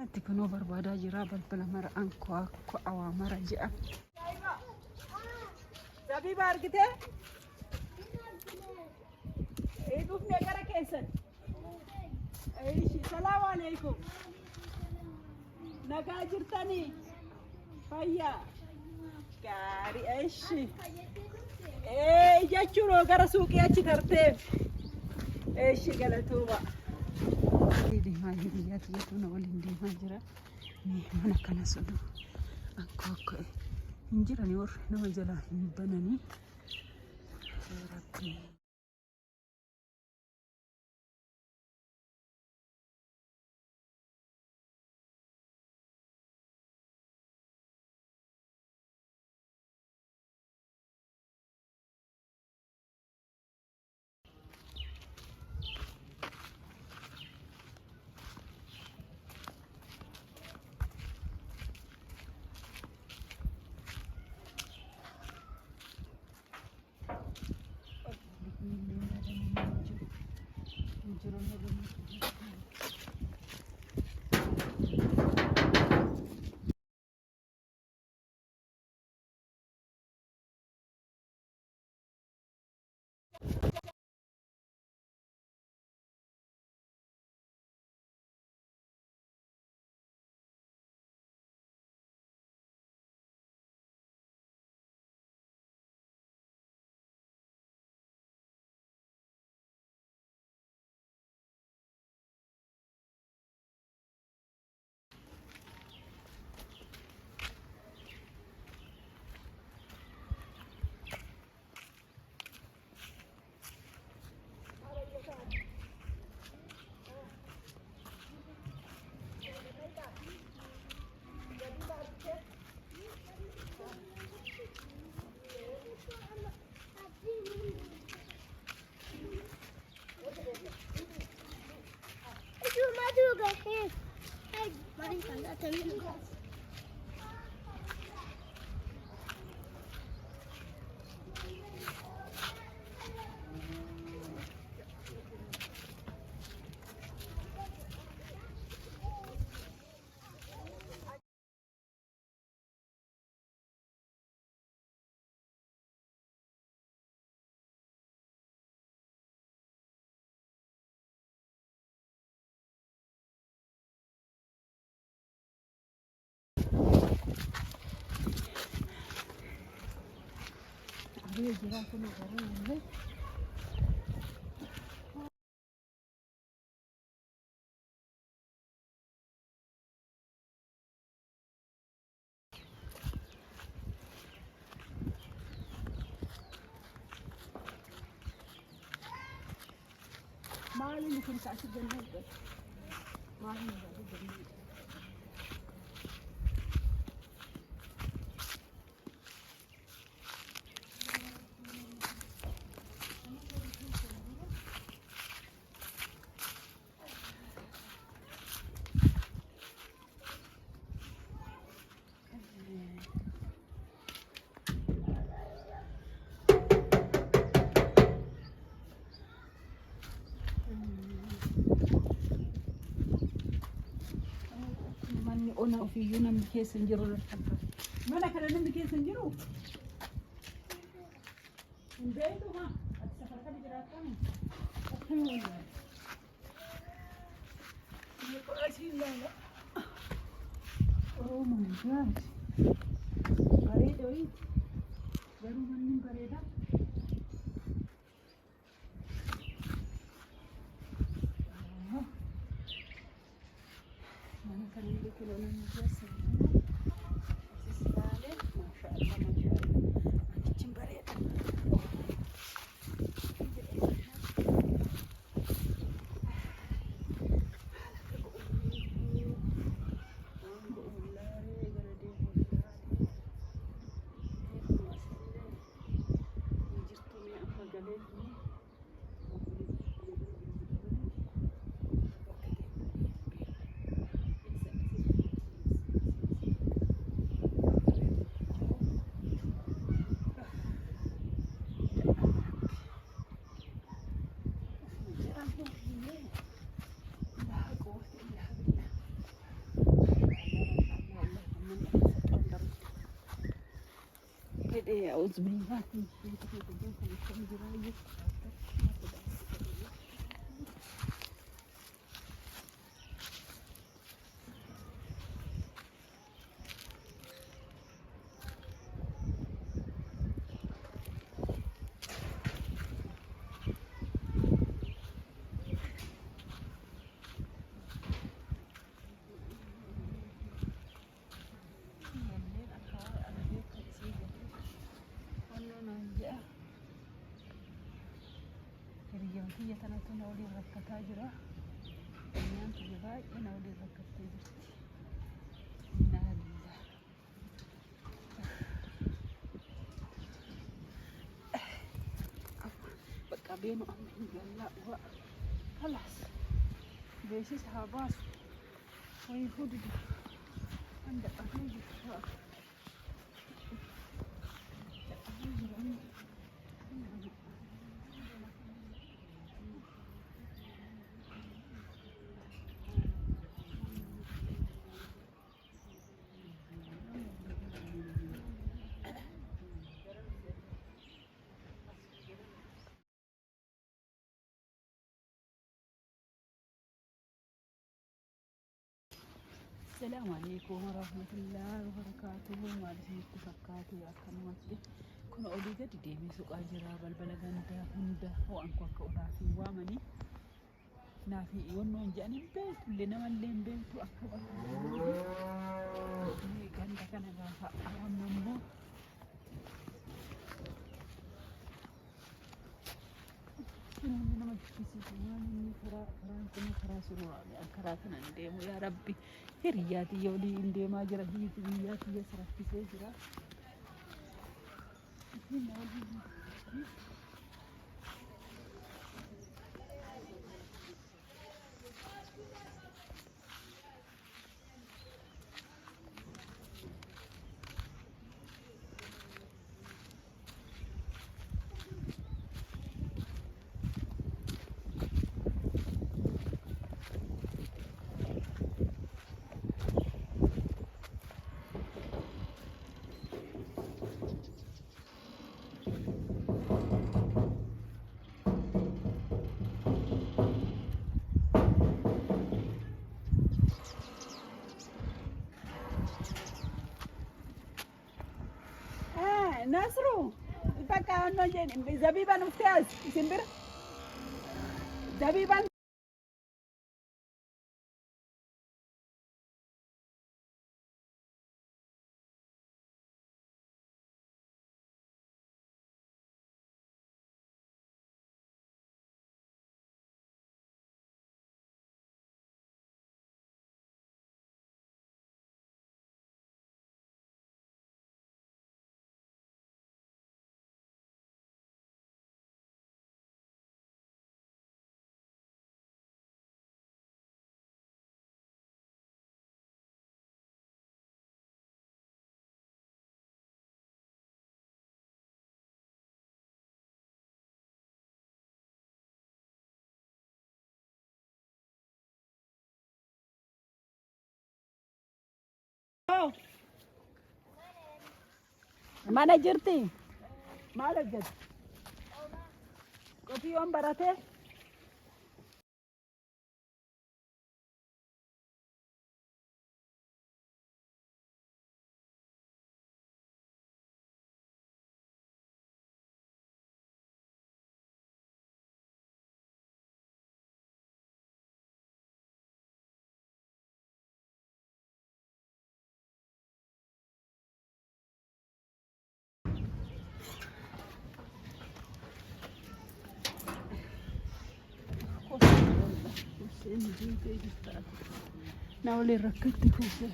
Ati kunoo barbaadaa jira balbala mara ankoo akka awaa mara jedha. Zabiba argitee? Dhufnee gara keessan. Salaamu alaikum. Nagaa jirtanii? Fayyaa. Gaarii eeshi. Jechuun gara suuqii achi tartee. Eeshi galatuuba. Deemaa jiru biyyaatti jechuun waliin deemaa jira. Mana kana sunu akka hin jirani warri nama jalaa hin bananii. Dia jira kuno baru ni. Malu ni kan kasih jenis tu. Malu ni kasih jenis. Ona ofiyyuu namni keessa hin jiru lafa. Mana kana namni keessa hin jiru. Hin beektu haa. Ati safara kana jiraatan. Akkamiin waliin. Ni qo'atii ilaala. Oh my God. Bareeda wayii. Garuu manni bareeda. أعوذ بالله من الشيطان الرجيم. Hiriyyamtiyya tanatu na waliin rakkataa jira. Keenyaan tiyya baay'ee na waliin rakkattee jirti. Innaa lillah. Bakka beenu amma hin gallaa خلاص beeksisa haa baasu. Wayii fuudhu hanga dhaqnee jirtu. السلام عليكم ورحمة الله وبركاته. مالسني تفكاتي أكنواتي كنا أوليجا ديمي سوق أجرا بالبلغاندا هندا وأنكو كونا في وامني نافي ونون جاني بيت لنا مالين بيتو أكبر غاندا كان غافا أمامو أنا ما تكسي زماني فرانكني فراسروا أكراتنا نديمو يا ربي. Hiriyaati yoolii hin deemaa jira. Hiriyaati yes raffisee jira. نصرو بقى انه زبيبا مفتاز سمبر زبيبا mana jirti maal hojjetu qotiyyoon barate ناولي ركبتي كوسه